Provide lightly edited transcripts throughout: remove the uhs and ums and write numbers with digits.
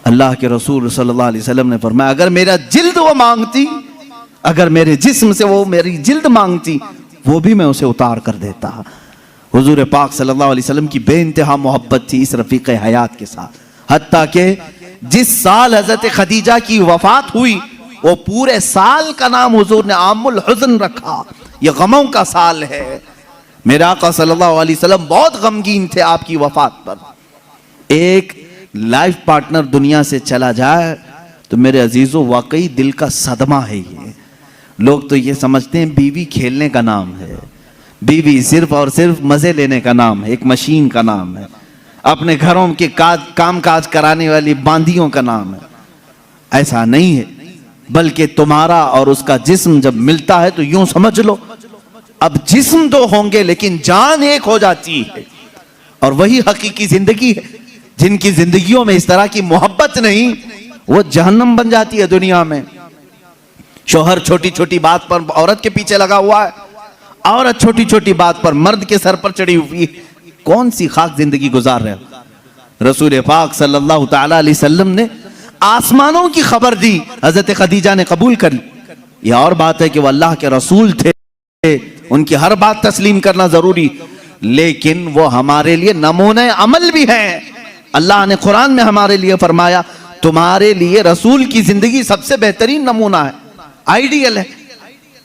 अल्लाह के रसूल सल्लल्लाहु अलैहि वसल्लम ने फरमाया, अगर मेरा जिल्द वो मांगती, अगर मेरे जिस्म से वो मेरी जिल्द मांगती, वो भी मैं उसे उतार कर देता। हुजूर पाक सल्लल्लाहु अलैहि वसल्लम की बेइंतहा मोहब्बत थी इस रफीक हयात के साथ, हत्ता के जिस साल हजरत खदीजा की वफात हुई वो पूरे साल का नाम हुजूर ने आमुल हुज़्न रखा, ये गमों का साल है। मेरे आका सल्लल्लाहु अलैहि वसल्लम बहुत गमगीन थे आपकी वफात पर। एक लाइफ पार्टनर दुनिया से चला जाए तो मेरे अजीजों वाकई दिल का सदमा है ये। लोग तो ये समझते हैं बीवी खेलने का नाम है, बीवी सिर्फ और सिर्फ मजे लेने का नाम है, एक मशीन का नाम है, अपने घरों के काम काज कराने वाली बांदियों का नाम है। ऐसा नहीं है, बल्कि तुम्हारा और उसका जिस्म जब मिलता है तो यूं समझ लो अब जिस्म दो होंगे लेकिन जान एक हो जाती है। और वही हकीकी जिंदगी है। जिनकी जिंदगियों में इस तरह की मोहब्बत नहीं, वो जहन्नम बन जाती है दुनिया में। शोहर छोटी छोटी बात पर औरत के पीछे लगा हुआ है, औरत छोटी छोटी बात पर मर्द के सर पर चढ़ी हुई है। कौन सी खाक जिंदगी गुजार रहे हो। रसूल पाक सल्लल्लाहु ताला अलैहि वसल्लम ने आसमानों की खबर दी, हजरत खदीजा ने कबूल कर ली। यह और बात है कि वो अल्लाह के रसूल थे, उनकी हर बात तस्लीम करना जरूरी, लेकिन वो हमारे लिए नमूने अमल भी है। अल्लाह ने कुरान में हमारे लिए फरमाया, तुम्हारे लिए रसूल की जिंदगी सबसे बेहतरीन नमूना है, आइडियल है।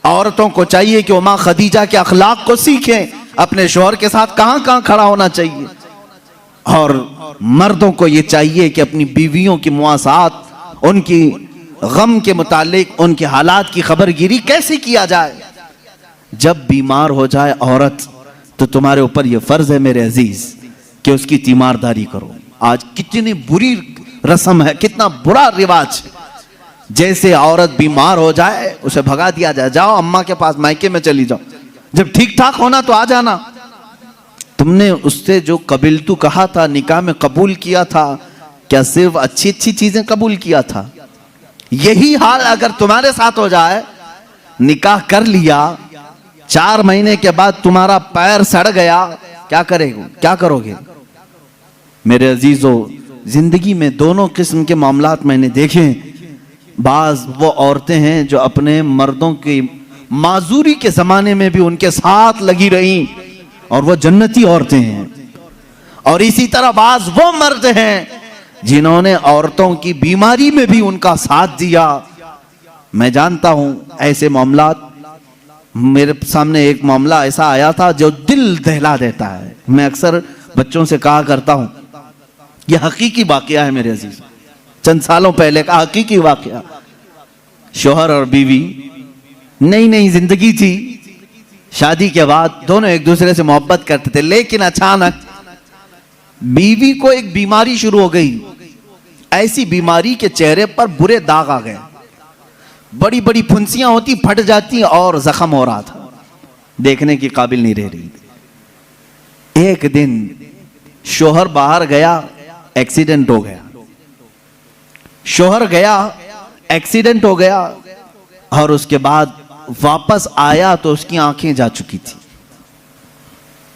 औरतों को चाहिए कि वो माँ खदीजा के अखलाक को सीखें, अपने शौहर के साथ कहां कहां खड़ा होना चाहिए। और मर्दों को ये चाहिए कि अपनी बीवियों की मुआसात, उनकी गम के मुतालिक उनके हालात की खबरगिरी कैसे किया जाए। जब बीमार हो जाए औरत तो तुम्हारे ऊपर यह फर्ज है मेरे अजीज कि उसकी तीमारदारी करो। आज कितनी बुरी रस्म है, कितना बुरा रिवाज। जैसे औरत बीमार हो जाए उसे भगा दिया जाए, जाओ अम्मा के पास, मायके में चली जाओ, जब ठीक ठाक होना तो आ जाना। तुमने उससे जो कबिलतू कहा था, निकाह में कबूल किया था, क्या सिर्फ अच्छी अच्छी चीजें कबूल किया था? यही हाल अगर तुम्हारे साथ हो जाए, निकाह कर लिया, 4 महीने के बाद तुम्हारा पैर सड़ गया, क्या करेगा, क्या करोगे? मेरे अजीजों, जिंदगी में दोनों किस्म के मामलात मैंने देखे। बाज वो औरतें हैं जो अपने मर्दों की माजूरी के जमाने में भी उनके साथ लगी रही और वो जन्नती औरतें हैं। और इसी तरह बाज वो मर्द हैं जिन्होंने औरतों की बीमारी में भी उनका साथ दिया। मैं जानता हूं ऐसे मामलात। मेरे सामने एक मामला ऐसा आया था जो दिल दहला देता है। मैं अक्सर बच्चों से कहा करता हूं, यह हकीकी वाकया है मेरे अजीज, चंद सालों पहले का हकीकी वाकया। शौहर और बीवी नई नई जिंदगी थी, शादी के बाद दोनों एक दूसरे से मोहब्बत करते थे, लेकिन अचानक बीवी को एक बीमारी शुरू हो गई। ऐसी बीमारी के चेहरे पर बुरे दाग आ गए, बड़ी बड़ी फुंसियां होती, फट जाती और जख्म हो रहा था, देखने की काबिल नहीं रह रही थी। एक दिन शौहर बाहर गया, एक्सीडेंट हो गया। शौहर गया, एक्सीडेंट हो गया और उसके बाद वापस आया तो उसकी आंखें जा चुकी थी,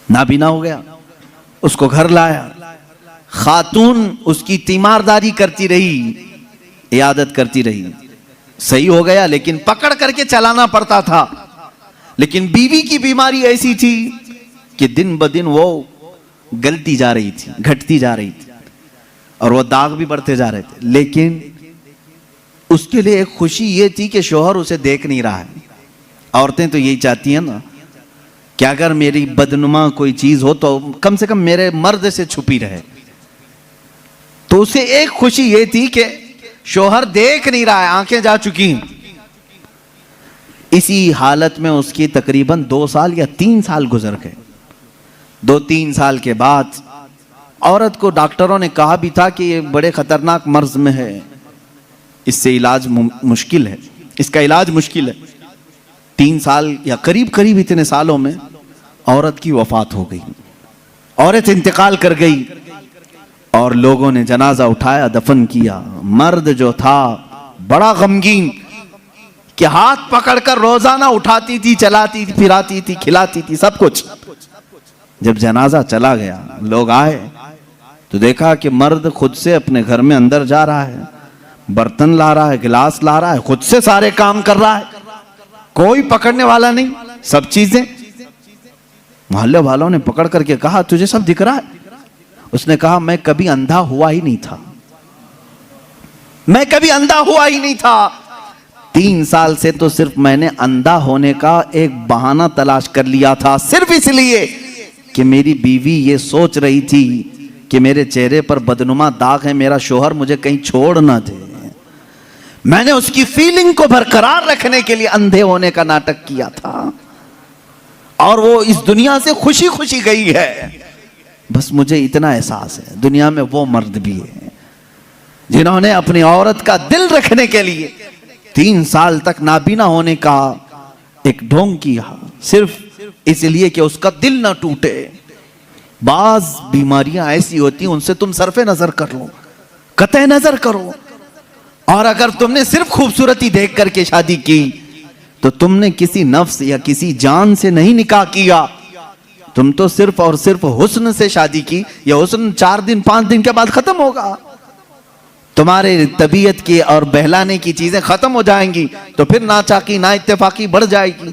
नाबीना हो गया। उसको घर लाया, खातून उसकी तीमारदारी करती रही, इयादत करती रही। सही हो गया लेकिन पकड़ करके चलाना पड़ता था। लेकिन बीवी की बीमारी ऐसी थी कि दिन ब दिन वो गलती जा रही थी, घटती जा रही थी और वो दाग भी बढ़ते जा रहे थे। लेकिन उसके लिए एक खुशी ये थी कि शौहर उसे देख नहीं रहा है। औरतें तो यही चाहती हैं ना कि अगर मेरी बदनुमा कोई चीज हो तो कम से कम मेरे मर्द से छुपी रहे। तो उसे एक खुशी ये थी कि शौहर देख नहीं रहा है, आंखें जा चुकी। इसी हालत में उसकी तकरीबन 2 साल या 3 साल गुजर गए। 2-3 साल के बाद औरत को डॉक्टरों ने कहा भी था कि ये बड़े खतरनाक मर्ज में है, इससे इलाज मुश्किल है, इसका इलाज मुश्किल है। 3 साल या करीब करीब इतने सालों में औरत की वफात हो गई, औरत इंतकाल कर गई और लोगों ने जनाजा उठाया, दफन किया। मर्द जो था बड़ा गमगीन कि हाथ पकड़कर रोजाना उठाती थी, चलाती थी, फिराती थी, खिलाती थी, सब कुछ। जब जनाजा चला गया, लोग आए, तो देखा कि मर्द खुद से अपने घर में अंदर जा रहा है, बर्तन ला रहा है, गिलास ला रहा है, खुद से सारे काम कर रहा है, कोई पकड़ने वाला नहीं, सब चीजें। मोहल्ले वालों ने पकड़ करके कहा तुझे सब दिख रहा है? उसने कहा मैं कभी अंधा हुआ ही नहीं था, मैं कभी अंधा हुआ ही नहीं था। 3 साल से तो सिर्फ मैंने अंधा होने का एक बहाना तलाश कर लिया था, सिर्फ इसलिए कि मेरी बीवी ये सोच रही थी कि मेरे चेहरे पर बदनुमा दाग है, मेरा शोहर मुझे कहीं छोड़ ना दे। मैंने उसकी फीलिंग को बरकरार रखने के लिए अंधे होने का नाटक किया था, और वो इस दुनिया से खुशी खुशी गई है। बस मुझे इतना एहसास है दुनिया में वो मर्द भी है जिन्होंने अपनी औरत का दिल रखने के लिए 3 साल तक नाबीना होने का एक ढोंग किया, सिर्फ इसलिए कि उसका दिल ना टूटे। बाज बीमारियां ऐसी होती हैं, उनसे तुम सरफे नजर कर लो, कतई नजर करो। और अगर तुमने सिर्फ खूबसूरती देख करके शादी की तो तुमने किसी नफ्स या किसी जान से नहीं निकाह किया, तुम तो सिर्फ और सिर्फ हुस्न से शादी की। यह हुस्न 4 दिन 5 दिन के बाद खत्म होगा, तुम्हारे तबीयत की और बहलाने की चीजें खत्म हो जाएंगी, तो फिर ना चाकी ना इत्तेफाकी बढ़ जाएगी।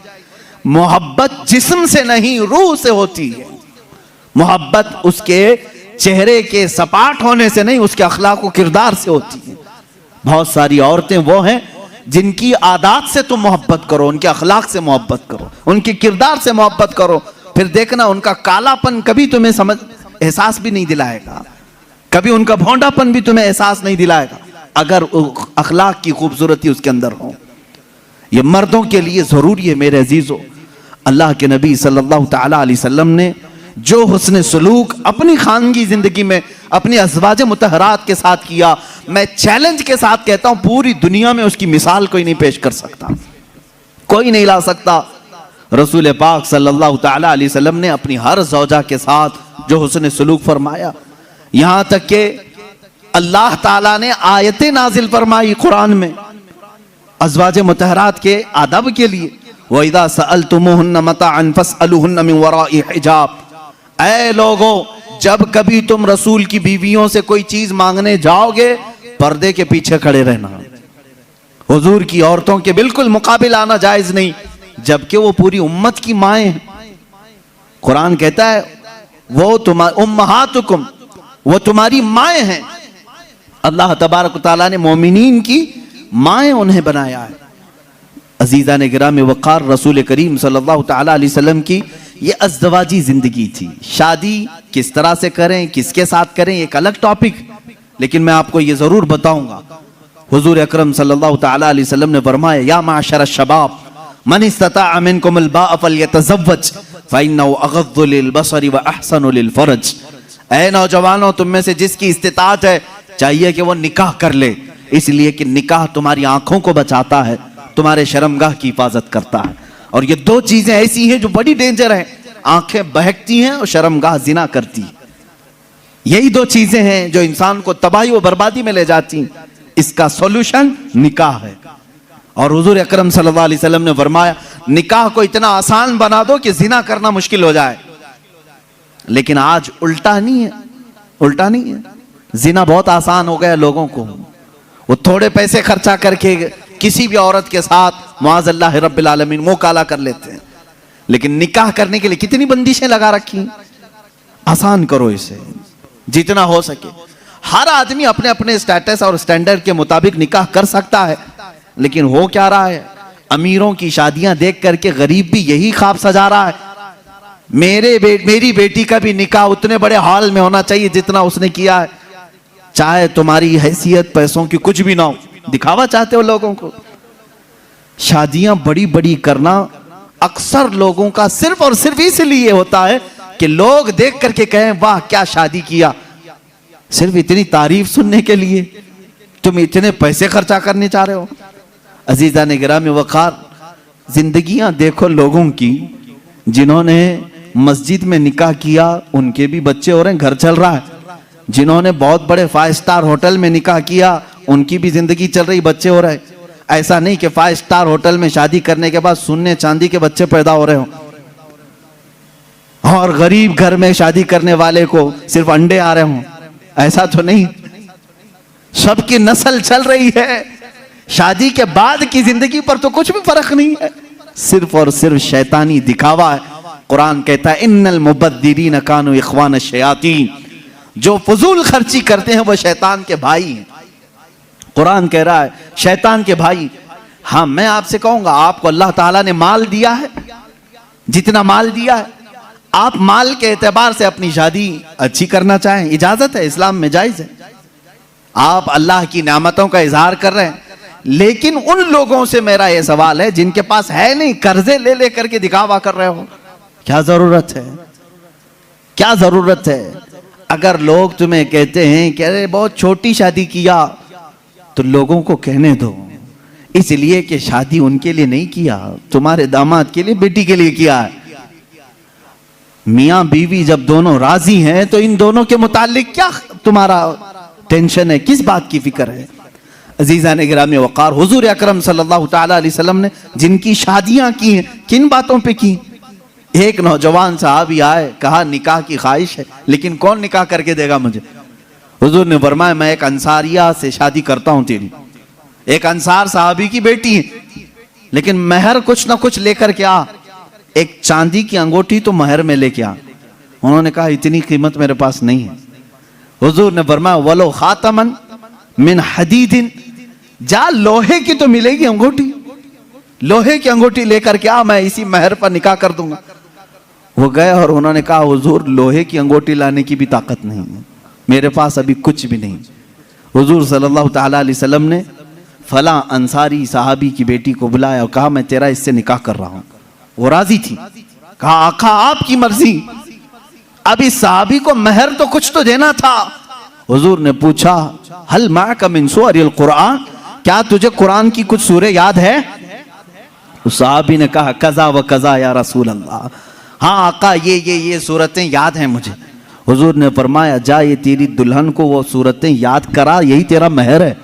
मोहब्बत जिस्म से नहीं रूह से होती है। मोहब्बत उसके चेहरे के सपाट होने से नहीं, उसके अखलाक व किरदार से होती है। बहुत सारी औरतें वो हैं जिनकी आदत से तुम मोहब्बत करो, उनके अखलाक से मोहब्बत करो, उनके किरदार से मोहब्बत करो, फिर देखना उनका कालापन कभी तुम्हें एहसास भी नहीं दिलाएगा, कभी उनका भौंडापन भी तुम्हें एहसास नहीं दिलाएगा, अगर अखलाक की खूबसूरती उसके अंदर हो। ये मर्दों के लिए जरूरी है मेरे अजीजों। अल्लाह के नबी सल्लल्लाहु तआला अलैहि वसल्लम ने जो हुस्न सलूक अपनी खानगी जिंदगी में अपनी अज़वाज मुतहरात के साथ किया, मैं चैलेंज के साथ कहता हूं पूरी दुनिया में उसकी मिसाल कोई नहीं पेश कर सकता, कोई नहीं ला सकता। रसूल पाक सल्लल्लाहु तआला अलैहि वसल्लम ने अपनी हर ज़ौजा के साथ जो हुस्न सलूक फरमाया, यहां तक कि अल्लाह ताला ने आयतें नाजिल फरमाई कुरान में अज़वाज मुतहरात के आदब के लिए। वइज़ा सअलतुमुहुन्ना मताअन फस्अलूहुन्ना मिन वराइ हिजाब, ऐ लोगों जब कभी तुम रसूल की बीवियों से कोई चीज मांगने जाओगे पर्दे के पीछे खड़े रहना। हुजूर की औरतों के बिल्कुल मुकाबिल आना जायज नहीं, जबकि वो पूरी उम्मत की माएं हैं। कुरान कहता है वो तुम्हारी उम्महातुकुम, वो तुम्हारी माएं हैं। अल्लाह तबारक तआला ने मोमिनीन की माएं उन्हें बनाया है। अजीजा ने गिराम वक़ार रसूल करीम सल्लल्लाहु तआला अलैहि वसल्लम की ये अज़दवाजी जिंदगी थी। शादी किस तरह से करें, किसके साथ करें, एक अलग टॉपिक, लेकिन मैं आपको ये जरूर बताऊंगा। हुजूर अकरम सल्लल्लाहु तआला अलैहि वसल्लम ने फरमाया या माशर शबाब मन इस्तताअ मिनकुमुल बाअ फलयतज़व्वज फइन्नहु अग़द्दु लिलबसरि व अहसनु लिलफरज। ऐ नौजवानों, तुम में से जिसकी इस्तिताअत है चाहिए कि वो निकाह कर ले, इसलिए कि निकाह तुम्हारी आंखों को बचाता है, तुम्हारे शर्मगाह की हिफाजत करता है। और ये 2 चीजें ऐसी हैं जो बड़ी डेंजर हैं, आंखें बहकती हैं और शर्मगाह जिना करती है। यही 2 चीजें हैं जो इंसान को तबाही व बर्बादी में ले जाती हैं। इसका सॉल्यूशन निकाह है। और हुजूर अकरम सल्लल्लाहु अलैहि वसल्लम ने फरमाया निकाह को इतना आसान बना दो कि जिना करना मुश्किल हो जाए। लेकिन आज उल्टा नहीं है, उल्टा नहीं है। जिना बहुत आसान हो गया लोगों को, वो थोड़े पैसे खर्चा करके किसी भी औरत के साथ मुआज़ल्लाह रब्बिल आलमीन मुंह काला कर लेते हैं। लेकिन निकाह करने के लिए कितनी बंदिशें लगा रखी। आसान करो इसे जितना हो सके। हर आदमी अपने अपने स्टेटस और स्टैंडर्ड के मुताबिक निकाह कर सकता है, लेकिन हो क्या रहा है, अमीरों की शादियां देख करके गरीब भी यही ख्वाब सजा रहा है मेरी बेटी का भी निकाह उतने बड़े हॉल में होना चाहिए जितना उसने किया है, चाहे तुम्हारी हैसियत पैसों की कुछ भी ना हो। दिखावा चाहते हो लोगों को। शादियां बड़ी बड़ी करना अक्सर लोगों का सिर्फ और सिर्फ इसलिए होता है कि लोग देख करके कहें वाह क्या शादी किया। सिर्फ इतनी तारीफ सुनने के लिए तुम इतने पैसे खर्चा करने चाह रहे हो। अजीजा ने गिराम वक़ार, जिंदगियां देखो लोगों की, जिन्होंने मस्जिद में निकाह किया उनके भी बच्चे हो रहे हैं, घर चल रहा है। जिन्होंने बहुत बड़े 5 स्टार होटल में निकाह किया उनकी भी जिंदगी चल रही, बच्चे हो रहे। ऐसा नहीं कि 5 स्टार होटल में शादी करने के बाद सोने चांदी के बच्चे पैदा हो रहे हो, और गरीब घर में शादी करने वाले को सिर्फ अंडे आ रहे हो। ऐसा तो नहीं, सबकी नस्ल चल रही है, शादी के बाद की जिंदगी पर तो कुछ भी फर्क नहीं है, सिर्फ और सिर्फ शैतानी दिखावा है। कुरान कहता है इन्नल मुबद्दिरीन कानू इख्वान शयातीन, जो फजूल खर्ची करते हैं वो शैतान के भाई हैं। कुरान कह रहा है शैतान के भाई। हाँ, मैं आपसे कहूंगा, आपको अल्लाह ताला ने माल दिया है, जितना माल दिया है, आप माल के एतबार से अपनी शादी अच्छी करना चाहें, इजाजत है, इस्लाम में जायज है। आप अल्लाह की नेमतों का इजहार कर रहे हैं, लेकिन उन लोगों से मेरा यह सवाल है जिनके पास है नहीं, कर्जे ले ले करके दिखावा कर रहे हो, क्या जरूरत है? क्या जरूरत है? अगर लोग तुम्हें कहते हैं कि अरे बहुत छोटी शादी किया, तो लोगों को कहने दो, इसलिए कि शादी उनके लिए नहीं किया, तुम्हारे दामाद के लिए, बेटी के लिए किया है। मियां बीवी जब दोनों राजी हैं तो इन दोनों के मुतालिक क्या तुम्हारा टेंशन है, किस बात की फिक्र है? अजीज़ान गिरामी वक़ार, हुजूर अकरम सल्लल्लाहु ताला अलैहि वसल्लम ने जिनकी शादियां की हैं, किन बातों पे की? एक नौजवान साहबी आए, कहा निकाह की ख्वाहिश है, लेकिन कौन निकाह करके देगा मुझे? हुजूर ने फरमाया मैं एक अंसारिया से शादी करता हूं तेरी, एक अंसार साहबी की बेटी है, लेकिन महर कुछ ना कुछ लेकर के आ, एक चांदी की अंगूठी तो महर में लेके आ। उन्होंने कहा इतनी कीमत मेरे पास नहीं है। हुजूर ने फरमाया वलो खातमन मिन हदीदिन, जा लोहे की तो मिलेगी अंगूठी, लोहे की अंगूठी लेकर के आ, मैं इसी महर पर निकाह कर दूंगा। वो गए और उन्होंने कहा हुजूर लोहे की अंगूठी लाने की भी ताकत नहीं है, मेरे पास अभी कुछ भी नहीं। हुजूर सल्लल्लाहु ताला अलैहि वसल्लम ने फला अंसारी साहबी की बेटी को बुलाया और कहा मैं तेरा इससे निकाह कर रहा हूं। वो राजी थी, कहा आका आपकी मर्जी। अब इस साहबी को महर तो कुछ तो देना था। हुजूर ने पूछा हल माका मिन सूरिल कुरान, क्या तुझे कुरान की कुछ सूरे याद है? उस साहबी ने कहा कज़ा व कज़ा या रसूल अल्लाह, हाँ आका ये सूरतें याद हैं मुझे। हुजूर ने फरमाया जा ये तेरी दुल्हन को वो सूरतें याद करा, यही तेरा महर है।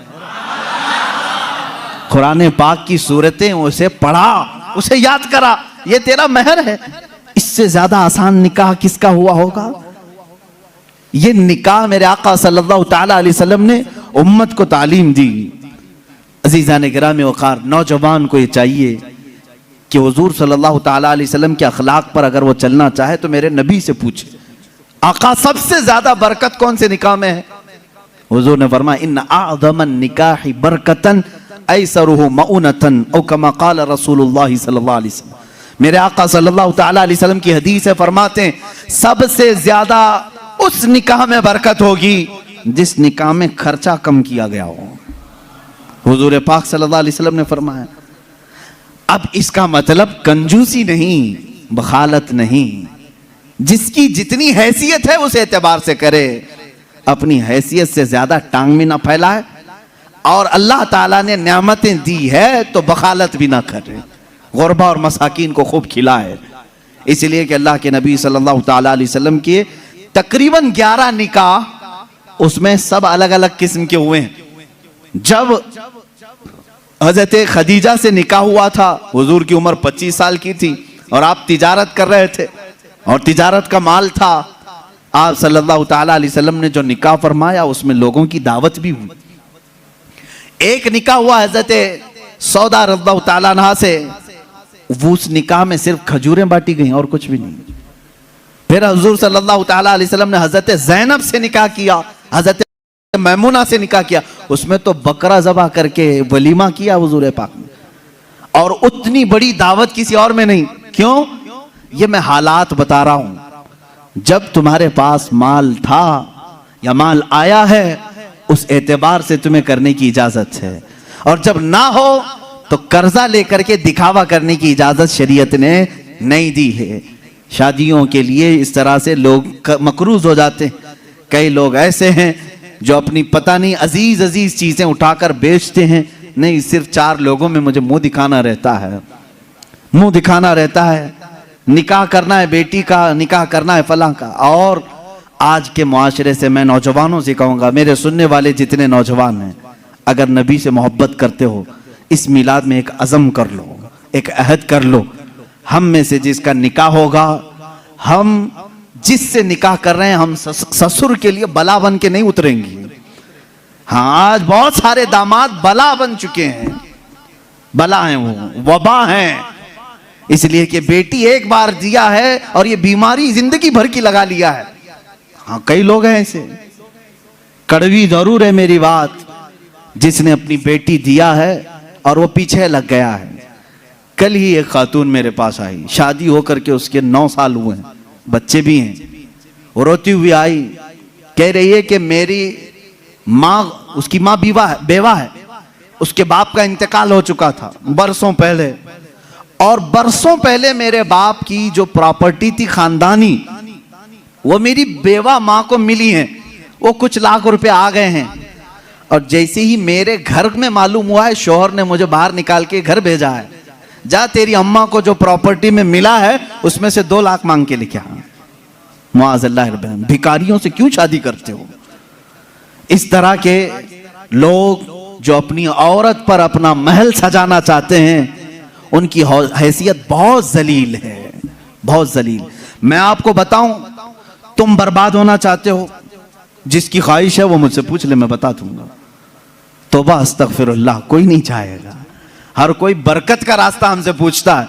कुरान पाक की सूरतें उसे पढ़ा, उसे याद करा, ये तेरा महर है। इससे ज्यादा आसान निकाह किसका हुआ होगा? ये निकाह मेरे आका सल्लल्लाहु ताला अलैहि वसल्लम ने उम्मत को तालीम दी। अजीज़ान गिरामी वक़ार, नौजवान को ये चाहिए कि हुजूर सल्लल्लाहु ताला अलैहि वसल्लम के अखलाक पर अगर वो चलना चाहे तो मेरे नबी से पूछे, आका सबसे ज्यादा बरकत कौन से निकाह में है? हुजूर ने फरमाया इन्ना अअज़मन निकाहि बरकतन ऐसरुहु मऊनतन औ कमा क़ाल रसूलुल्लाह सल्लल्लाहु अलैहि वसल्लम। मेरे आका सल्लल्लाहु ताला अलैहि वसल्लम की हदीस है, फरमाते हैं सबसे ज्यादा उस निकाह में बरकत होगी जिस निकाह में खर्चा कम किया गया हो। हुजूर पाक सल्लल्लाहु अलैहि वसल्लम ने फरमाया। अब इसका मतलब कंजूसी नहीं, बखालत नहीं, जिसकी जितनी हैसियत है उस एतबार से करे, अपनी हैसियत से ज्यादा टांग में ना फैलाए, और अल्लाह ताला ने नेमतें दी है तो बखालत भी ना करे, गुरबा और मसाकीन को खूब खिलाए। इसलिए कि अल्लाह के नबी सल्लल्लाहु ताला अलैहि वसल्लम के तकरीबन 11 निकाह, उसमें सब अलग अलग किस्म के हुए हैं। जब हजरत खदीजा से निकाह हुआ था, हुजूर की उम्र 25 साल की थी और आप तिजारत कर रहे थे और तिजारत का माल था। आप सल्लल्लाहु ताला अलैहि वसल्लम ने जो निकाह फरमाया उसमें लोगों की दावत भी हुई। एक निकाह हुआ हजरत सौदा रज़ियल्लाहु ताला अन्हा से, वो उस निकाह में सिर्फ खजूरें बांटी गई और कुछ भी नहीं। फिर हुजूर सल्लल्लाहु ताला अलैहि वसल्लम ने हजरत ज़ैनब से निकाह किया, हजरत मैमुना से निकाह किया, उसमें तो बकरा ज़बह करके वलीमा किया हुजूर पाक ने, और उतनी बड़ी दावत किसी और में नहीं। क्यों? ये मैं हालात बता रहा हूं। जब तुम्हारे पास माल था या माल आया है उस एतबार से तुम्हें करने की इजाजत है, और जब ना हो तो कर्जा लेकर के दिखावा करने की इजाजत शरीयत ने नहीं दी है। शादियों के लिए इस तरह से लोग मकरूज हो जाते हैं। कई लोग ऐसे हैं जो अपनी पता नहीं अजीज अजीज चीजें उठाकर बेचते हैं, नहीं सिर्फ 4 लोगों में मुझे मुंह दिखाना रहता है, मुंह दिखाना रहता है, निकाह करना है बेटी का, निकाह करना है फलां का। और आज के मुआशरे से मैं नौजवानों से कहूंगा, मेरे सुनने वाले जितने नौजवान हैं, अगर नबी से मोहब्बत करते हो इस मिलाद में एक अज़म कर लो, एक अहद कर लो, हम में से जिसका निकाह होगा हम जिससे निकाह कर रहे हैं हम ससुर के लिए बला बन के नहीं उतरेंगे। हाँ, आज बहुत सारे दामाद बला बन चुके हैं, बला हैं, वो वबा हैं, इसलिए कि बेटी एक बार दिया है और ये बीमारी जिंदगी भर की लगा लिया है। हाँ, कई लोग हैं ऐसे। कड़वी जरूर है मेरी बात, जिसने अपनी बेटी दिया है और वो पीछे लग गया है। कल ही एक खातून मेरे पास आई, शादी होकर के उसके 9 साल हुए हैं, बच्चे भी हैं। वो रोती हुई आई, कह रही है कि मेरी माँ, उसकी माँ बेवा है, उसके बाप का इंतकाल हो चुका था बरसों पहले, और बरसों पहले मेरे बाप की जो प्रॉपर्टी थी खानदानी, वो मेरी बेवा माँ को मिली है। वो कुछ लाख रुपए आ गए हैं, और जैसे ही मेरे घर में मालूम हुआ है, शौहर ने मुझे बाहर निकाल के घर भेजा है, जा तेरी अम्मा को जो प्रॉपर्टी में मिला है उसमें से 2 लाख मांग के लेके आ। मुआज़ल्लाह, भिखारियों से क्यों शादी करते हो? इस तरह के लोग जो अपनी औरत पर अपना महल सजाना चाहते हैं, उनकी हैसियत बहुत जलील है, बहुत जलील। मैं आपको बताऊं, तुम बर्बाद होना चाहते हो, जिसकी ख्वाहिश है वो मुझसे पूछ ले, मैं बता दूंगा। तौबा अस्तगफिरुल्लाह, कोई नहीं चाहेगा। हर कोई बरकत का रास्ता हमसे पूछता है,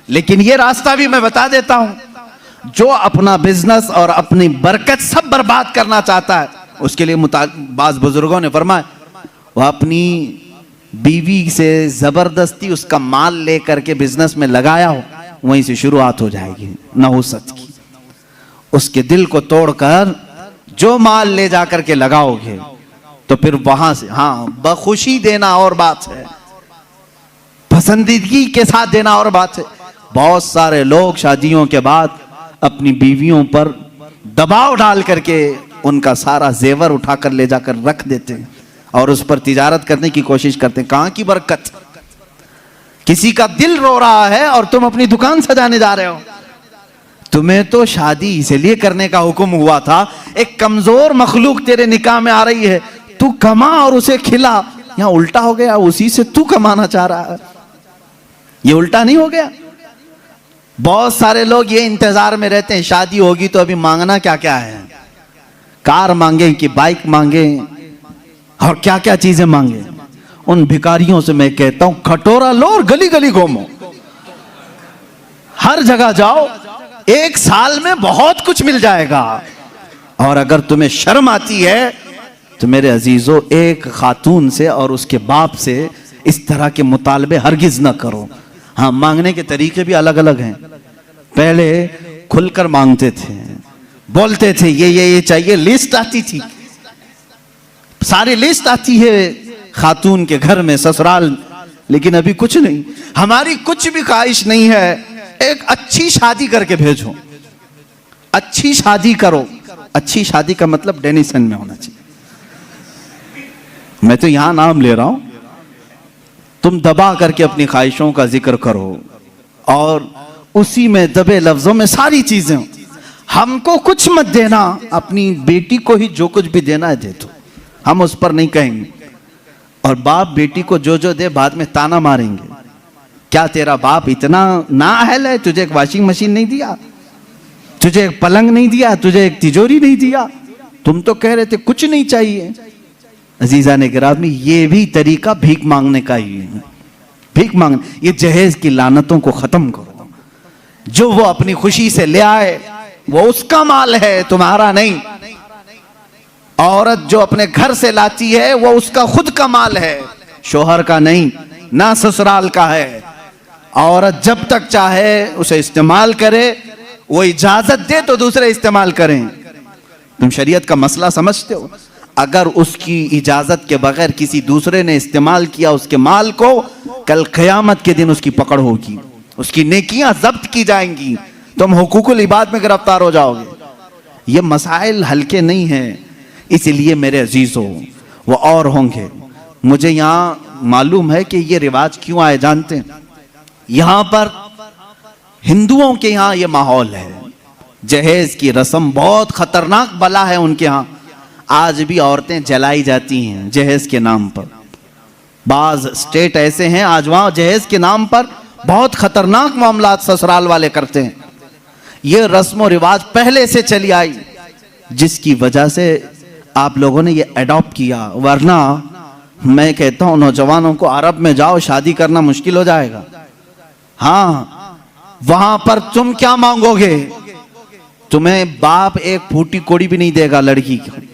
लेकिन ये रास्ता भी मैं बता देता हूं। जो अपना बिजनेस और अपनी बरकत सब बर्बाद करना चाहता है, उसके लिए बाज़ बुजुर्गों ने फरमाया, वह अपनी बीवी से जबरदस्ती उसका माल लेकर के बिजनेस में लगाया हो, वहीं से शुरुआत हो जाएगी नहुसत की। उसके दिल को तोड़कर जो माल ले जाकर के लगाओगे तो फिर वहां से, हाँ, बखुशी देना और बात है, पसंदीदगी के साथ देना और बात है। बहुत सारे लोग शादियों के बाद अपनी बीवियों पर दबाव डाल करके उनका सारा जेवर उठाकर ले जाकर रख देते हैं और उस पर तिजारत करने की कोशिश करते हैं। कहां की बरकत? किसी का दिल रो रहा है और तुम अपनी दुकान सजाने जा रहे हो। तुम्हें तो शादी इसलिए करने का हुक्म हुआ था, एक कमजोर मखलूक तेरे निकाह में आ रही है, तू कमा और उसे खिला। यहां उल्टा हो गया, उसी से तू कमाना चाह रहा है। ये उल्टा नहीं हो गया? बहुत सारे लोग ये इंतजार में रहते हैं, शादी होगी तो अभी मांगना क्या क्या है, कार मांगे कि बाइक मांगे और क्या क्या चीजें मांगे। उन भिखारियों से मैं कहता हूं, खटोरा लो और गली गली घूमो, हर जगह जाओ, 1 साल में बहुत कुछ मिल जाएगा। और अगर तुम्हें शर्म आती है तो मेरे अजीजों, एक खातून से और उसके बाप से इस तरह के मुतालबे हरगिज न करो। हाँ, मांगने के तरीके भी अलग अलग हैं। पहले खुलकर मांगते थे, बोलते थे ये चाहिए, लिस्ट आती थी, सारी लिस्ट आती है खातून के घर में, ससुराल। लेकिन अभी कुछ नहीं, हमारी कुछ भी ख्वाहिश नहीं है, एक अच्छी शादी करके भेजो, अच्छी शादी करो। अच्छी शादी का मतलब डेनिसन में होना चाहिए। मैं तो यहां नाम ले रहा हूं, तुम दबा करके अपनी ख्वाहिशों का जिक्र करो और उसी में दबे लफ्जों में सारी चीजें। हमको कुछ मत देना, अपनी बेटी को ही जो कुछ भी देना है दे दो, हम उस पर नहीं कहेंगे। और बाप बेटी को जो जो दे, बाद में ताना मारेंगे, क्या तेरा बाप इतना नाअहल है, तुझे एक वॉशिंग मशीन नहीं दिया, तुझे एक पलंग नहीं दिया, तुझे एक तिजोरी नहीं दिया, तुम तो कह रहे थे कुछ नहीं चाहिए। अजीजा ने गिरामी, ये भी तरीका भीख मांगने का ही है। भीख मांग, ये जहेज की लानतों को खत्म करो। जो वो अपनी खुशी से ले आए वो उसका माल है, तुम्हारा नहीं। औरत जो अपने घर से लाती है वो उसका खुद का माल है, शोहर का नहीं, ना ससुराल का है। औरत जब तक चाहे उसे इस्तेमाल करे, वो इजाजत दे तो दूसरे इस्तेमाल करें। तुम शरीयत का मसला समझते हो? अगर उसकी इजाजत के बगैर किसी दूसरे ने इस्तेमाल किया उसके माल को, कल क़यामत के दिन उसकी पकड़ होगी, उसकी नेकियां जब्त की जाएंगी, तुम हुकूकुल इबाद में गिरफ्तार हो जाओगे। ये मसाइल हल्के नहीं हैं, इसलिए मेरे अजीजों वो और होंगे। मुझे यहाँ मालूम है कि ये रिवाज क्यों आए जानते हैं? यहाँ पर हिंदुओं के यहाँ ये माहौल है, जहेज की रस्म बहुत खतरनाक बला है उनके यहाँ। आज भी औरतें जलाई जाती हैं जहेज के नाम पर। बाज स्टेट ऐसे हैं आज वहां जहेज के नाम पर बहुत खतरनाक मामलात ससुराल वाले करते हैं। ये रस्म और रिवाज पहले से चली आई, जिसकी वजह से आप लोगों ने ये अडॉप्ट किया। वरना मैं कहता हूं नौजवानों को, अरब में जाओ, शादी करना मुश्किल हो जाएगा। हाँ, वहां पर तुम क्या मांगोगे? तुम्हें बाप एक फूटी कोड़ी भी नहीं देगा लड़की की,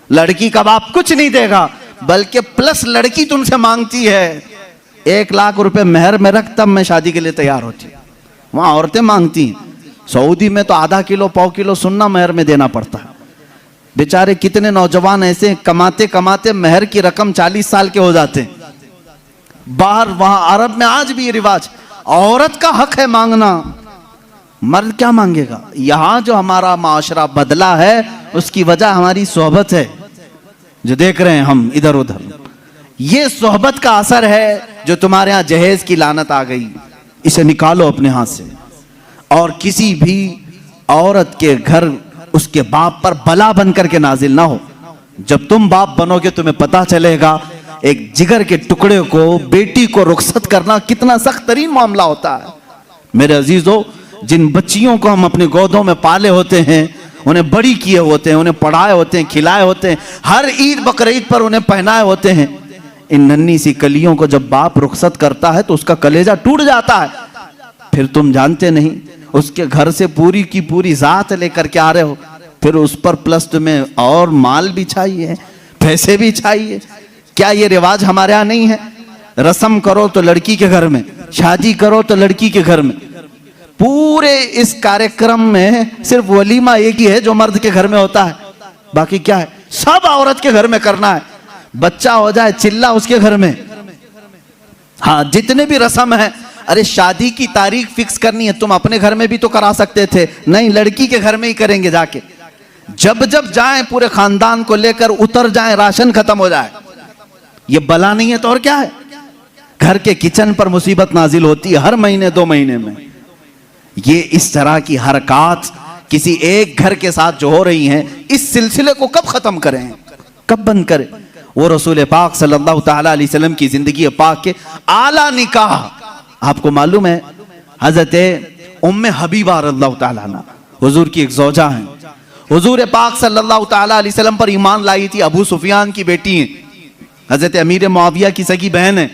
लड़की का बाप कुछ नहीं देगा, बल्कि प्लस लड़की तुमसे मांगती है 1 लाख रुपए मेहर में रख, तब मैं शादी के लिए तैयार होती। वहां औरतें मांगती हैं। सऊदी में तो आधा किलो पाव किलो सुन्ना मेहर में देना पड़ता है। बेचारे कितने नौजवान ऐसे कमाते कमाते मेहर की रकम 40 साल के हो जाते हैं। बाहर वहां अरब में आज भी ये रिवाज, औरत का हक है मांगना, मर्द क्या मांगेगा? यहां जो हमारा माशरा बदला है उसकी वजह हमारी सोहबत है, जो देख रहे हैं हम इधर उधर। ये सोहबत का असर है जो तुम्हारे यहां जहेज की लानत आ गई। इसे निकालो अपने हाथ से। और किसी भी औरत के घर उसके बाप पर बला बन करके नाजिल ना हो। जब तुम बाप बनोगे तुम्हें पता चलेगा एक जिगर के टुकड़े को, बेटी को रुखसत करना कितना सख्त तरीन मामला होता है। मेरे अजीजों, जिन बच्चियों को हम अपने गोदों में पाले होते हैं, उन्हें बड़ी किए होते हैं, उन्हें पढ़ाए होते हैं, खिलाए होते हैं, हर ईद बकरीद पर उन्हें पहनाए होते हैं, इन नन्ही सी कलियों को जब बाप रुखसत करता है तो उसका कलेजा टूट जाता है। फिर तुम जानते नहीं, उसके घर से पूरी की पूरी जात लेकर के आ रहे हो, फिर उस पर प्लस तुम्हें और माल भी चाहिए, पैसे भी चाहिए। क्या ये रिवाज हमारे यहाँ नहीं है? रस्म करो तो लड़की के घर में, शादी करो तो लड़की के घर में। पूरे इस कार्यक्रम में सिर्फ वलीमा एक ही है जो मर्द के घर में होता है, बाकी क्या है? सब औरत के घर में करना है। बच्चा हो जाए चिल्ला उसके घर में। हाँ, जितने भी रस्म है, अरे शादी की तारीख फिक्स करनी है, तुम अपने घर में भी तो करा सकते थे, नहीं लड़की के घर में ही करेंगे जाके। जब जब जाएं पूरे खानदान को लेकर उतर जाएं, राशन खत्म हो जाए। ये बला नहीं है तो और क्या है? घर के किचन पर मुसीबत नाजिल होती है हर महीने 2 महीने में। ये इस तरह की हरकत किसी एक घर के साथ जो हो रही हैं, इस सिलसिले को कब खत्म करें, कब बंद करें? वो रसूल पाक सल्लल्लाहु ताला अलैहि वसल्लम की जिंदगी पाक के आला निकाह, आपको मालूम है हजरत उम्मे हबीबा रज़ियल्लाहु ताला अन्हा हुजूर की एक ज़ौजा हैं। हुजूर पाक सल्लल्लाहु ताला अलैहि वसल्लम पर ईमान लाई थी, अबू सुफियान की बेटी हैं, हजरत अमीर मुआविया की सगी बहन है।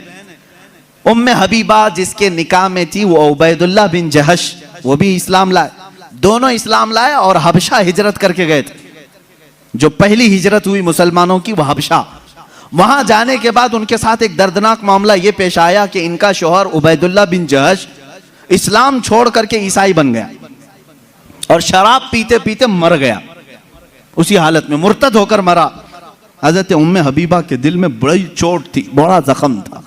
उम्मे हबीबा जिसके निकाह में थी वो उबैदुल्लाह बिन जहश, वो भी इस्लाम लाए। दोनों इस्लाम लाए और हबशा हिजरत करके गए थे। जो पहली हिजरत हुई मुसलमानों की वो हबशा। वहां जाने के बाद उनके साथ एक दर्दनाक मामला ये पेश आया कि इनका शोहर उबैदुल्लाह बिन जहश इस्लाम छोड़ करके ईसाई बन गया और शराब पीते पीते मर गया। उसी हालत में मुर्तद होकर मरा। हजरत उम्मे हबीबा के दिल में बड़ी चोट थी, बड़ा जख्म था।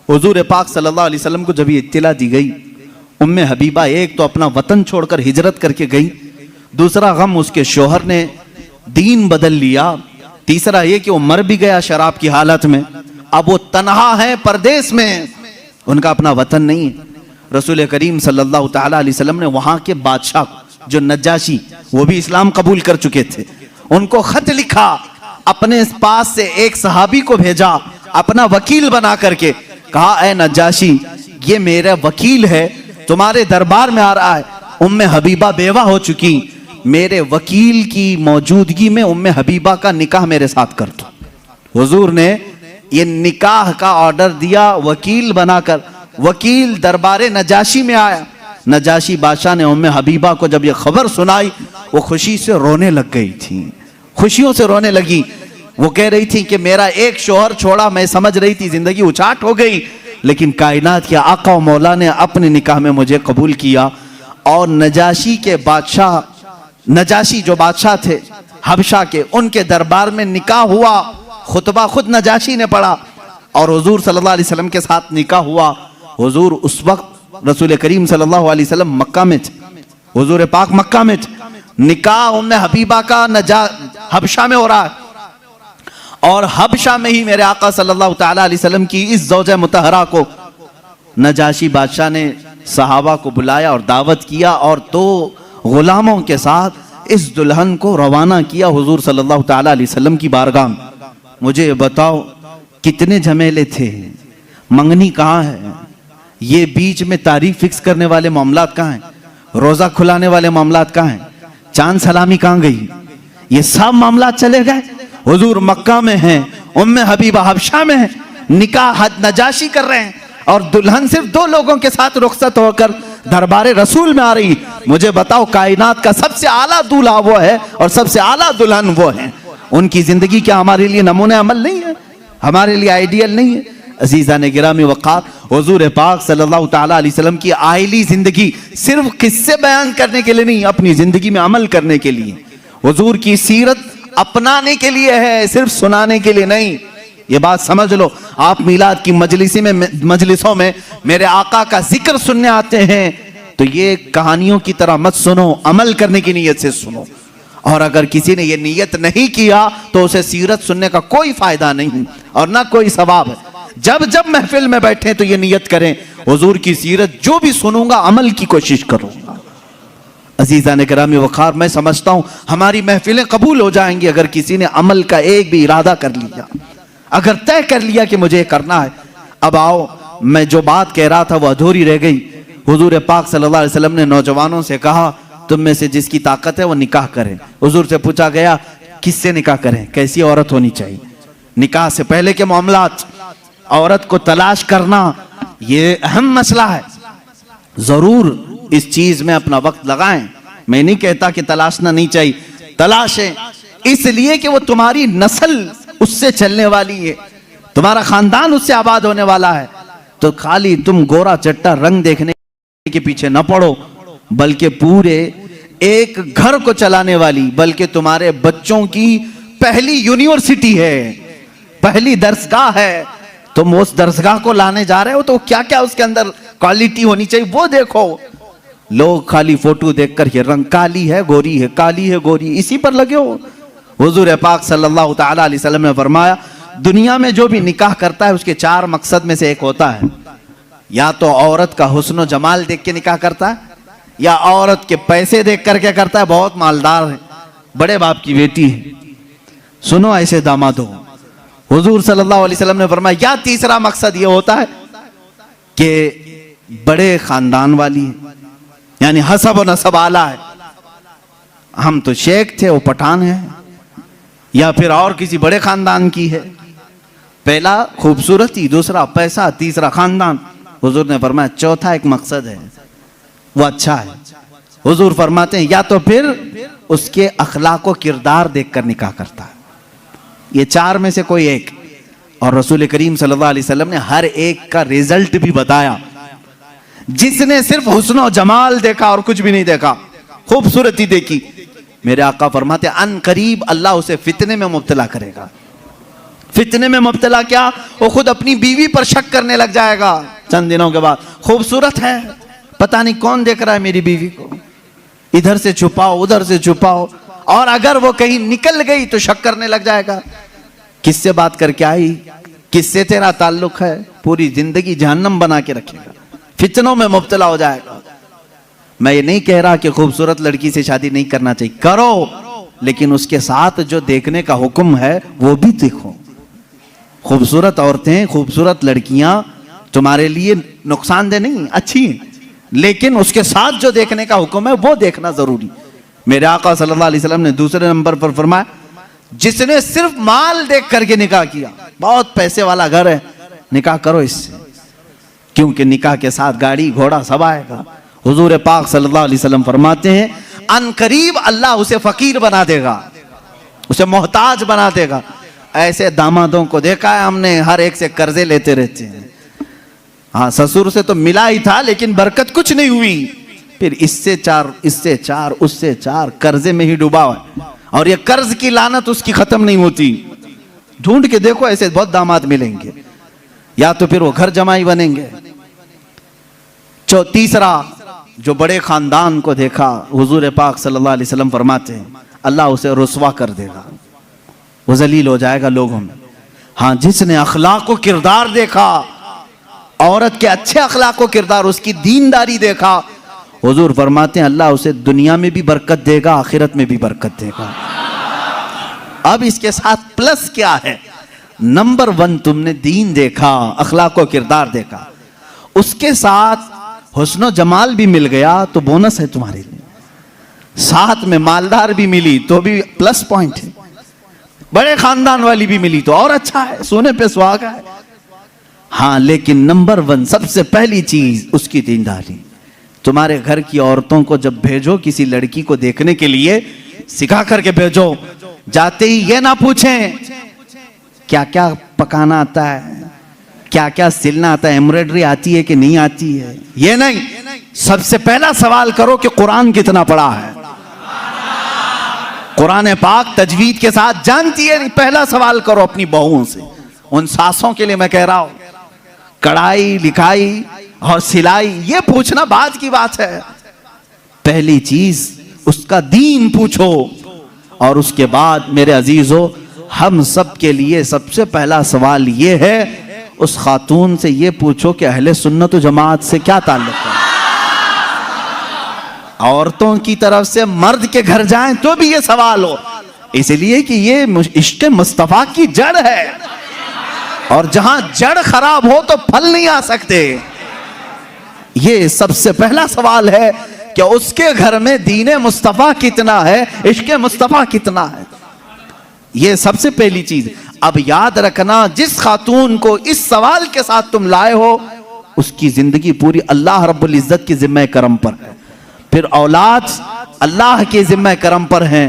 हुजूर पाक सल्लल्लाहु अलैहि वसल्लम को जब ये इत्तिला दी गई, उम्मे हबीबा एक तो अपना वतन छोड़कर हिजरत करके गई, दूसरा गम उसके शोहर ने दीन बदल लिया, तीसरा ये कि वो मर भी गया शराब की हालत में। अब वो तन्हा है परदेश में, उनका अपना वतन नहीं है। रसूल करीम सल्लल्लाहु ताला अलैहि वसल्लम ने वहां के बादशाह जो नज्जाशी, वो भी इस्लाम कबूल कर चुके थे, उनको खत लिखा, अपने पास से एक सहाबी को भेजा अपना वकील बना करके, कहा ए नज्जाशी ये मेरा वकील है, तुम्हारे दरबार में आ रहा है, उम्मे हबीबा बेवा हो चुकी, मेरे वकील की मौजूदगी में उम्मे हबीबा का निकाह मेरे साथ कर दो। हुजूर ने ये निकाह का ऑर्डर दिया वकील बनाकर। वकील दरबारे नजाशी में आया। नजाशी बादशाह ने उम्मे हबीबा को जब ये खबर सुनाई, वो खुशी से रोने लग गई थी, खुशियों से रोने लगी। वो कह रही थी कि मेरा एक शोहर छोड़ा, मैं समझ रही थी जिंदगी उचाट हो गई, लेकिन कायनात के आका और मौला ने अपने निकाह में मुझे कबूल किया। और नजाशी के बादशाह, नजाशी जो बादशाह थे हबशा के, उनके दरबार में निकाह हुआ। खुतबा खुद नजाशी ने पढ़ा और हुजूर सल्लल्लाहु अलैहि वसल्लम के साथ निकाह हुआ। हुजूर उस वक्त रसूल करीम सल्लल्लाहु अलैहि वसल्लम मक्का में थे, हुजूर पाक मक्का में थे। निकाह उम्मे हबीबा का हबशा में हो रहा है और हबशा में ही मेरे आका सल्लल्लाहु ताला अलैहि वसल्लम की इस ज़ौजा मुतहरा को नजाशी बादशाह ने सहाबा को बुलाया और दावत किया और 2 गुलामों के साथ इस दुल्हन को रवाना किया हुजूर सल्लल्लाहु ताला अलैहि वसल्लम की बारगाह में। मुझे बताओ कितने झमेले थे, मंगनी कहाँ है, ये बीच में तारीख फिक्स करने वाले मामलात कहाँ हैं। रोजा खुलाने वाले मामलात कहाँ हैं? चांद सलामी कहाँ गई? ये सब मामलात चले गए। हुजूर मक्का में हैं, उम्मे हबीबा हबशा में हैं, निकाह हज नजाशी कर रहे हैं और दुल्हन सिर्फ 2 लोगों के साथ रुखसत होकर दरबारे रसूल में आ रही। मुझे बताओ, कायनात का सबसे आला दूल्हा वो है और सबसे आला दुल्हन वो है। उनकी जिंदगी क्या हमारे लिए नमूने अमल नहीं है? हमारे लिए आइडियल नहीं है? अजीज़ान गिरामी वक़ार, हुजूर पाक सल्लल्लाहु ताला अलैहि वसल्लम की आइली जिंदगी सिर्फ किस्से बयान करने के लिए नहीं, अपनी जिंदगी में अमल करने के लिए। हुजूर की सीरत अपनाने के लिए है, सिर्फ सुनाने के लिए नहीं। ये बात समझ लो। आप मिलाद की मजलिसों में मेरे आका का जिक्र सुनने आते हैं तो ये कहानियों की तरह मत सुनो, अमल करने की नीयत से सुनो। और अगर किसी ने ये नीयत नहीं किया तो उसे सीरत सुनने का कोई फायदा नहीं और ना कोई सवाब है। जब जब महफिल में बैठे तो ये नीयत करें, हुजूर की सीरत जो भी सुनूंगा अमल की कोशिश करूंगा। अजीज़ान किरामी वक़ार, मैं समझता हूं हमारी महफिलें कबूल हो जाएंगी अगर किसी ने अमल का एक भी इरादा कर लिया, अगर तय कर लिया कि मुझे करना है। अब आओ, मैं जो बात कह रहा था वो अधूरी रह गई। हुजूर पाक सल्लल्लाहु अलैहि वसल्लम ने नौजवानों से कहा, तुम में से जिसकी ताकत है वो निकाह करें। हुजूर से पूछा गया, किससे निकाह करें, कैसी औरत होनी चाहिए? निकाह से पहले के मामलात, औरत को तलाश करना ये अहम मसला है। जरूर इस चीज में अपना वक्त लगाएं। मैं नहीं कहता कि तलाशना नहीं चाहिए, तलाशें, इसलिए कि वो तुम्हारी नस्ल उससे चलने वाली है, तुम्हारा खानदान उससे आबाद होने वाला है। तो खाली तुम गोरा चट्टा रंग देखने के पीछे न पड़ो, बल्कि पूरे एक घर को चलाने वाली, बल्कि तुम्हारे बच्चों की पहली यूनिवर्सिटी है, पहली दरसगाह है। तुम उस दरसगाह को लाने जा रहे हो तो क्या क्या उसके अंदर क्वालिटी होनी चाहिए वो देखो। लोग खाली फोटो देखकर ये रंग काली है गोरी है, काली है गोरी, इसी पर लगे हो। हुजूर पाक सल्लल्लाहु ताला अलैहि वसल्लम ने फरमाया, दुनिया में जो भी निकाह करता है उसके 4 मकसद में से एक होता है, या तो औरत का हुस्न जमाल देख के निकाह करता है, या औरत के पैसे देख कर क्या करता है, बहुत मालदार है, बड़े बाप की बेटी है, सुनो ऐसे दामाद हो। हुजूर सल्लल्लाहु अलैहि वसल्लम ने फरमाया, या तीसरा मकसद ये होता है कि बड़े खानदान वाली है, यानी हसब और नसब आला है, हम तो शेख थे वो पठान है, या फिर और किसी बड़े खानदान की है। पहला खूबसूरती, दूसरा पैसा, तीसरा खानदान। हुजूर ने फरमाया चौथा एक मकसद है वो अच्छा है। हुजूर फरमाते हैं या तो फिर उसके अखलाक व किरदार देखकर निकाह करता है, ये 4 में से कोई एक। और रसूल करीम सल्लल्लाहु अलैहि वसल्लम ने हर एक का रिजल्ट भी बताया। जिसने सिर्फ हुस्न और जमाल देखा और कुछ भी नहीं देखा, खूबसूरती देखी, मेरे आका फरमाते अन करीब अल्लाह उसे फितने में मुब्तला करेगा। फितने में मुब्तला क्या, वो खुद अपनी बीवी पर शक करने लग जाएगा चंद दिनों के बाद। खूबसूरत है, पता नहीं कौन देख रहा है मेरी बीवी को, इधर से छुपाओ उधर से छुपाओ, और अगर वो कहीं निकल गई तो शक करने लग जाएगा, किससे बात करके आई, किससे तेरा ताल्लुक है, पूरी जिंदगी जहन्नम बना के रखेगा, फितनों में मुब्तला हो जाएगा। मैं ये नहीं कह रहा कि खूबसूरत लड़की से शादी नहीं करना चाहिए, करो, लेकिन उसके साथ जो देखने का हुक्म है वो भी देखो। खूबसूरत औरतें, खूबसूरत लड़कियां तुम्हारे लिए नुकसानदेह नहीं, अच्छी हैं, लेकिन उसके साथ जो देखने का हुक्म है वो देखना जरूरी। मेरे आका सल्लल्लाहु अलैहि वसल्लम ने दूसरे नंबर पर फरमाया, जिसने सिर्फ माल देख करके निकाह किया, बहुत पैसे वाला घर है, निकाह करो इससे, क्योंकि निकाह के साथ गाड़ी घोड़ा सब आएगा। हुजूर पाक सल्लल्लाहु अलैहि वसल्लम फरमाते हैं अनकरीब अल्लाह उसे फकीर बना देगा, उसे मोहताज बना देगा। ऐसे दामादों को देखा है हमने, हर एक से कर्जे लेते रहते हैं। हाँ, ससुर से तो मिला ही था लेकिन बरकत कुछ नहीं हुई, फिर इससे 4 इससे 4 उससे 4 कर्जे में ही डूबा है, और ये कर्ज की लानत उसकी खत्म नहीं होती। ढूंढ के देखो, ऐसे बहुत दामाद मिलेंगे, या तो फिर वो घर जमाई बनेंगे। तीसरा, जो बड़े खानदान को देखा, हुजूर पाक सल्लल्लाहु अलैहि वसल्लम फरमाते हैं अल्लाह उसे रुसवा कर देगा, वो जलील हो जाएगा लोगों में। हाँ, जिसने अखलाक व किरदार देखा, औरत के अच्छे अखलाक व किरदार, उसकी दीनदारी देखा, हुजूर फरमाते हैं अल्लाह उसे दुनिया में भी बरकत देगा, आखिरत में भी बरकत देगा। अब इसके साथ प्लस क्या है, नंबर 1 तुमने दीन देखा, अखलाक व किरदार देखा, उसके साथ हुस्न जमाल भी मिल गया तो बोनस है तुम्हारे लिए, साथ में मालदार भी मिली तो भी प्लस पॉइंट है, बड़े खानदान वाली भी मिली तो और अच्छा है, सोने पे सुहागा है। हाँ, लेकिन नंबर 1 सबसे पहली चीज उसकी दीनदारी। तुम्हारे घर की औरतों को जब भेजो किसी लड़की को देखने के लिए, सिखा करके भेजो। जाते ही ये ना पूछें क्या क्या पकाना आता है, क्या क्या सिलना आता है, एम्ब्रॉयडरी आती है कि नहीं आती है, ये नहीं। सबसे पहला सवाल करो कि कुरान कितना पढ़ा है, कुरान पाक तजवीद के साथ जानती है नहीं। पहला सवाल करो अपनी बहुओं से। उन सासों के लिए मैं कह रहा हूं, कढ़ाई लिखाई और सिलाई ये पूछना बाद की बात है। पहली चीज उसका दीन पूछो, और उसके बाद मेरे अजीजों, हम सब के लिए सबसे पहला सवाल ये है, उस खातून से ये पूछो कि अहले सुन्नत व जमात से क्या ताल्लुक है। औरतों की तरफ से मर्द के घर जाएं तो भी ये सवाल हो, इसलिए कि ये इश्क मुस्तफा की जड़ है, और जहां जड़ खराब हो तो फल नहीं आ सकते। ये सबसे पहला सवाल है कि उसके घर में दीन मुस्तफा कितना है, इश्क मुस्तफा कितना है। ये सबसे पहली चीज। अब याद रखना, जिस खातून को इस सवाल के साथ तुम लाए हो, उसकी जिंदगी पूरी अल्लाह रब्बुल इज्जत की जिम्मे करम पर है। फिर औलाद अल्लाह के जिम्मे करम पर है।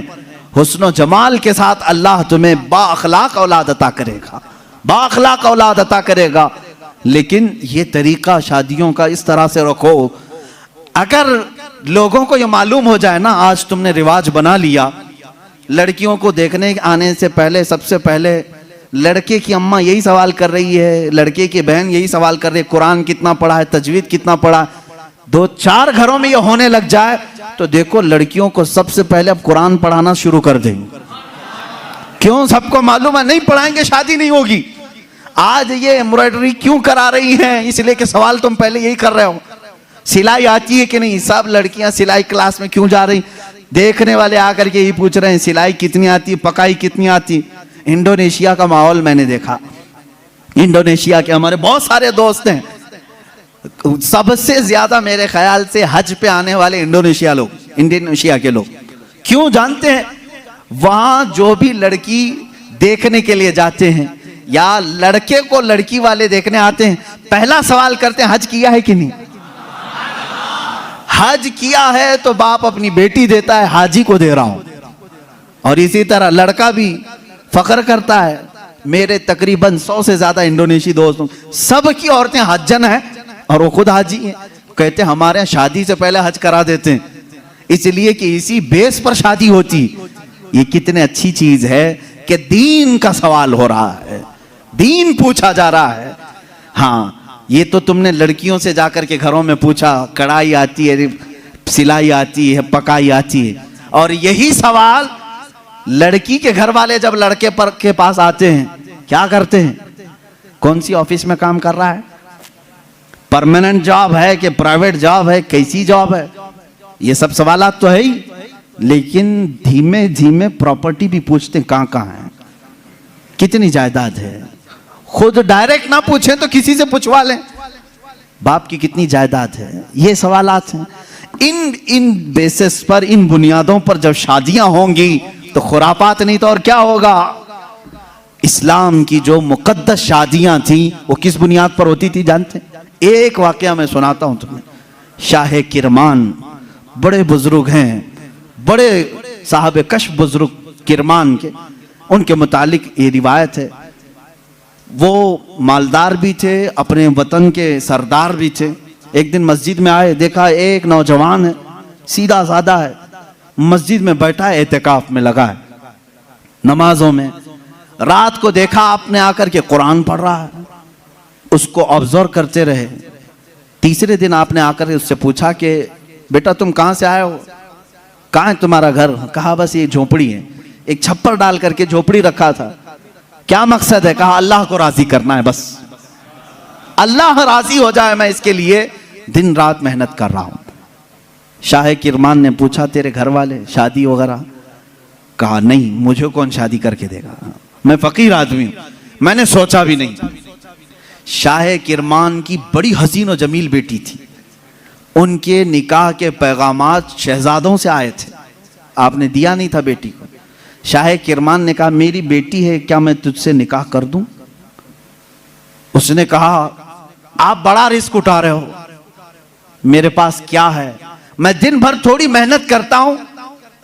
हुस्न जमाल के साथ अल्लाह तुम्हें बाअखलाक औलाद अता करेगा, बाअखलाक औलाद अता करेगा। लेकिन ये तरीका शादियों का इस तरह से रखो, अगर लोगों को ये मालूम हो जाए ना, आज तुमने रिवाज बना लिया, लड़कियों को देखने आने से पहले सबसे पहले लड़के की अम्मा यही सवाल कर रही है, लड़के की बहन यही सवाल कर रही है, कुरान कितना पढ़ा है, तजवीद कितना पढ़ा है। 2-4 घरों में ये होने लग जाए तो देखो लड़कियों को सबसे पहले अब कुरान पढ़ाना शुरू कर देंगे। क्यों? सबको मालूम है नहीं पढ़ाएंगे शादी नहीं होगी। आज ये एम्ब्रॉयडरी क्यों करा रही हैं? इसलिए कि सवाल तुम पहले यही कर रहे हो, सिलाई आती है कि नहीं। सब लड़कियां सिलाई क्लास में क्यों जा रही? देखने वाले आकर के यही पूछ रहे हैं सिलाई कितनी आती, पकाई कितनी आती। इंडोनेशिया का माहौल मैंने देखा, इंडोनेशिया के हमारे बहुत सारे दोस्त हैं, सबसे ज्यादा मेरे ख्याल से हज पे आने वाले इंडोनेशिया लोग, इंडोनेशिया के लोग। क्यों जानते हैं? वहां जो भी लड़की देखने के लिए जाते हैं या लड़के को लड़की वाले देखने आते हैं, पहला सवाल करते हैं हज किया है कि नहीं। हज किया है तो बाप अपनी बेटी देता है, हाजी को दे रहा हूं। और इसी तरह लड़का भी फख्र करता है, मेरे तकरीबन 100 से ज्यादा इंडोनेशी दोस्त, सब की औरतें हज्जन है और वो खुद हाजी हैं। कहते हैं हमारे यहाँ शादी से पहले हज करा देते हैं, इसलिए कि इसी बेस पर शादी होती। ये कितने अच्छी चीज है कि दीन का सवाल हो रहा है, दीन पूछा जा रहा है। हाँ, ये तो तुमने लड़कियों से जाकर के घरों में पूछा, कढ़ाई आती है, सिलाई आती है, पकाई आती है। और यही सवाल लड़की के घर वाले जब लड़के पर के पास आते हैं, क्या करते हैं? कौन सी ऑफिस में काम कर रहा है, परमानेंट जॉब है कि प्राइवेट जॉब है, कैसी जॉब है, ये सब सवालात तो है ही। लेकिन धीमे धीमे प्रॉपर्टी भी पूछते हैं, कहां कहां है, कितनी जायदाद है। खुद डायरेक्ट ना पूछें तो किसी से पूछवा लें, बाप की कितनी जायदाद है। ये सवालात हैं। इन बेसिस पर, इन बुनियादों पर जब शादियां होंगी तो खुरापात नहीं तो और क्या होगा। इस्लाम की जो मुकद्दस शादियां थी वो किस बुनियाद पर होती थी जानते? एक वाकया मैं सुनाता हूं तुम्हें। शाह किरमान बड़े बुजुर्ग हैं, बड़े साहब कश बुजुर्ग किरमान के, उनके मुतालिक ये रिवायत है। वो मालदार भी थे, अपने वतन के सरदार भी थे। एक दिन मस्जिद में आए, देखा एक नौजवान है, सीधा साधा है, मस्जिद में बैठा है, एहतिकाफ में लगा है, नमाजों में। रात को देखा आपने आकर के कुरान पढ़ रहा है, उसको ऑब्जर्व करते रहे। तीसरे दिन आपने आकर उससे पूछा कि बेटा तुम कहां से आए हो, कहां है तुम्हारा घर? कहा बस ये झोपड़ी है। एक छप्पर डाल करके झोपड़ी रखा था। क्या मकसद है? कहा अल्लाह को राजी करना है, बस अल्लाह राजी हो जाए, मैं इसके लिए दिन रात मेहनत कर रहा हूं। शाह किरमान ने पूछा तेरे घर वाले शादी वगैरह? कहा नहीं, मुझे कौन शादी करके देगा, मैं फकीर आदमी हूं, मैंने सोचा भी नहीं। शाह किरमान की बड़ी हसीन और जमील बेटी थी, उनके निकाह के पैगामात शहजादों से आए थे, आपने दिया नहीं था बेटी को। शाह किरमान ने कहा मेरी बेटी है, क्या मैं तुझसे निकाह कर दूं? उसने कहा आप बड़ा रिस्क उठा रहे हो, मेरे पास क्या है, मैं दिन भर थोड़ी मेहनत करता हूं,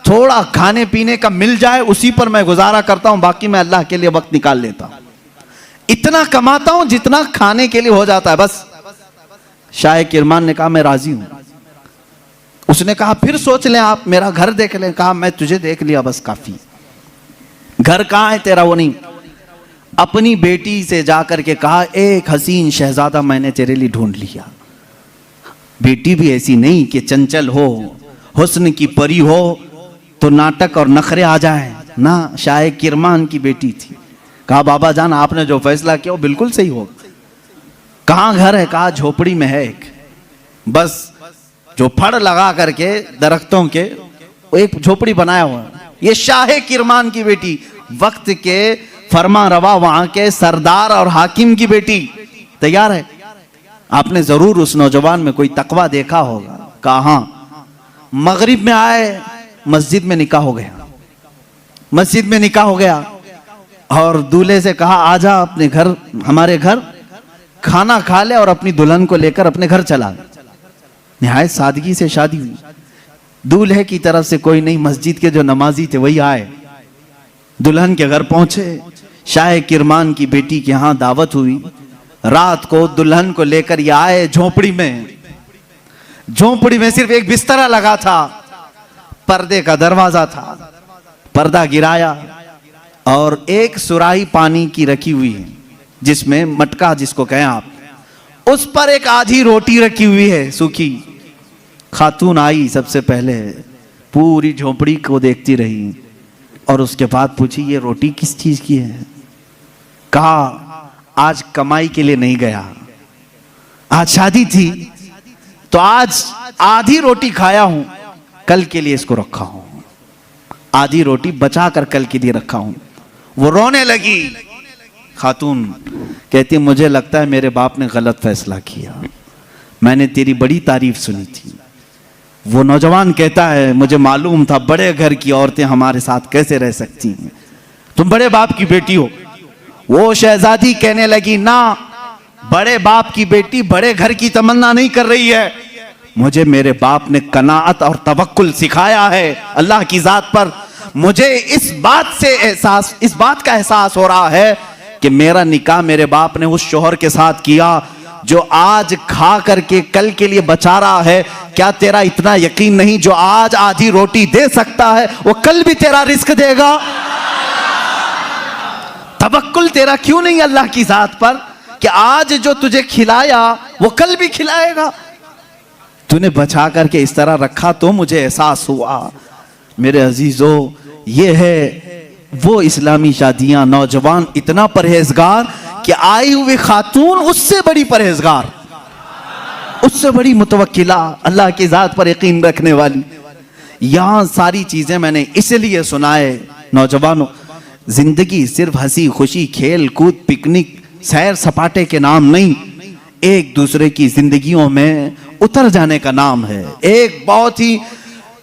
थोड़ा खाने पीने का मिल जाए उसी पर मैं गुजारा करता हूं, बाकी मैं अल्लाह के लिए वक्त निकाल लेता हूं, इतना कमाता हूं जितना खाने के लिए हो जाता है बस। शाह किरमान ने कहा मैं राजी हूं। उसने कहा फिर सोच लें आप, मेरा घर देख लें। कहा मैं तुझे देख लिया बस काफी, घर कहां है तेरा वो नहीं। अपनी बेटी से जाकर के कहा एक हसीन शहजादा मैंने तेरे लिए ढूंढ लिया। बेटी भी ऐसी नहीं कि चंचल हो, हुस्न की परी हो तो नाटक और नखरे आ जाए ना, शाह किरमान की बेटी थी। कहा बाबा जान आपने जो फैसला किया वो बिल्कुल सही हो। कहां घर है? कहा झोपड़ी में है एक, बस जो फड़ लगा करके दरख्तों के एक झोपड़ी बनाया हुआ है। ये शाह किरमान की बेटी, वक्त के फरमा रवा वहां के सरदार और हाकिम की बेटी तैयार है। आपने जरूर उस नौजवान में कोई तकवा देखा होगा। कहा मगरिब में आए, मस्जिद में निकाह हो गया, मस्जिद में निकाह हो गया और दूल्हे से कहा आजा अपने घर, हमारे घर खाना खा ले और अपनी दुल्हन को लेकर अपने घर चला। निहायत सादगी से शादी हुई। दूल्हे की तरफ से कोई नहीं, मस्जिद के जो नमाजी थे वही आए, दुल्हन के घर पहुंचे। शाह किरमान की बेटी के यहां दावत हुई। रात को दुल्हन को लेकर ये आए झोपड़ी में। झोपड़ी में सिर्फ एक बिस्तरा लगा था, पर्दे का दरवाजा था, पर्दा गिराया और एक सुराही पानी की रखी हुई है जिसमें मटका जिसको कहें आप, उस पर एक आधी रोटी रखी हुई है सूखी। खातून आई, सबसे पहले पूरी झोपड़ी को देखती रही और उसके बाद पूछी ये रोटी किस चीज की है? कहा आज कमाई के लिए नहीं गया, आज शादी थी तो आज आधी रोटी खाया हूं, कल के लिए इसको रखा हूं, आधी रोटी बचा कर कल के लिए रखा हूं। वो रोने लगी। खातून कहती मुझे लगता है मेरे बाप ने गलत फैसला किया, मैंने तेरी बड़ी तारीफ सुनी थी। वो नौजवान कहता है मुझे मालूम था बड़े घर की औरतें हमारे साथ कैसे रह सकती हैं, तुम बड़े बाप की बेटी हो। वो शहजादी कहने लगी ना, बड़े बाप की बेटी बड़े घर की तमन्ना नहीं कर रही है, मुझे मेरे बाप ने कनाअत और तवक्कुल सिखाया है अल्लाह की जात पर। मुझे इस बात का एहसास हो रहा है कि मेरा निकाह मेरे बाप ने उस शोहर के साथ किया जो आज खा करके कल के लिए बचा रहा है। क्या तेरा इतना यकीन नहीं जो आज आधी रोटी दे सकता है वो कल भी तेरा रिस्क देगा? तवक्कुल तेरा क्यों नहीं अल्लाह की जात पर कि आज जो तुझे खिलाया वो कल भी खिलाएगा? तूने बचा करके इस तरह रखा तो मुझे एहसास हुआ। मेरे अजीजों, ये है वो इस्लामी शादियां, नौजवान इतना परहेजगार कि आई हुई खातून उससे बड़ी परहेजगार, उससे बड़ी मुतवक्किला, अल्लाह की जात पर यकीन रखने वाली। यहां सारी चीजें मैंने इसलिए सुनाए नौजवानों, जिंदगी सिर्फ हंसी खुशी खेल कूद पिकनिक सैर सपाटे के नाम नहीं, एक दूसरे की जिंदगियों में उतर जाने का नाम है। एक बहुत ही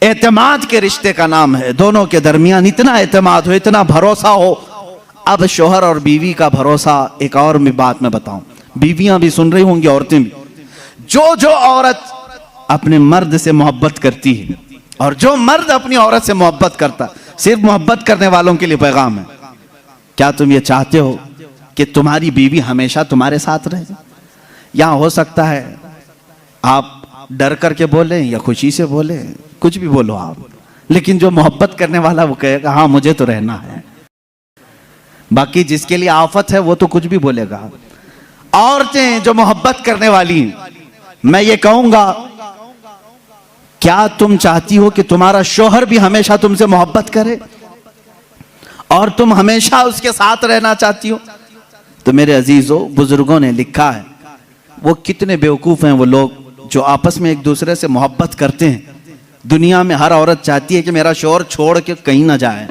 एतमाद के रिश्ते का नाम है। दोनों के दरमियान इतना एतमाद हो, इतना भरोसा हो। अब शोहर और बीवी का भरोसा, एक और भी बात मैं बताऊं, बीवियां भी सुन रही होंगी, औरतें भी। जो औरत अपने मर्द से मोहब्बत करती है और जो मर्द अपनी औरत से मोहब्बत करता, सिर्फ मोहब्बत करने वालों के लिए पैगाम है। क्या तुम ये चाहते हो कि तुम्हारी बीवी हमेशा तुम्हारे साथ रहे? यहां हो सकता है आप डर करके बोले या खुशी से बोले, कुछ भी बोलो आप, लेकिन जो मोहब्बत करने वाला वो कहेगा हाँ मुझे तो रहना है। बाकी जिसके लिए आफत है वो तो कुछ भी बोलेगा। औरतें जो मोहब्बत करने वाली, मैं ये कहूंगा, क्या तुम चाहती हो कि तुम्हारा शौहर भी हमेशा तुमसे मोहब्बत करे और तुम हमेशा उसके साथ रहना चाहती हो? तो मेरे अजीजों, बुजुर्गों ने लिखा है, वो कितने बेवकूफ हैं वो लोग जो आपस में एक दूसरे से मोहब्बत करते हैं। दुनिया में हर औरत चाहती है कि मेरा शौहर छोड़ के कहीं ना जाए।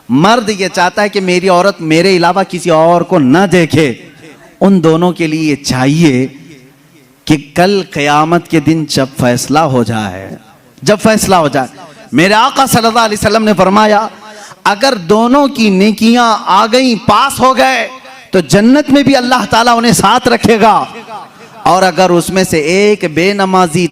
मर्द ये चाहता है कि मेरी औरत मेरे अलावा किसी और को न देखे। उन दोनों के लिए चाहिए कि कल क़यामत के दिन जब फैसला हो जाए, जब फैसला हो जाए, मेरे आका सल्लल्लाहु अलैहि वसल्लम ने फरमाया अगर दोनों की नेकियां आ गई, पास हो गए, तो जन्नत में भी अल्लाह ताला उन्हें साथ रखेगा, और अगर उसमें से एक बेनमाजी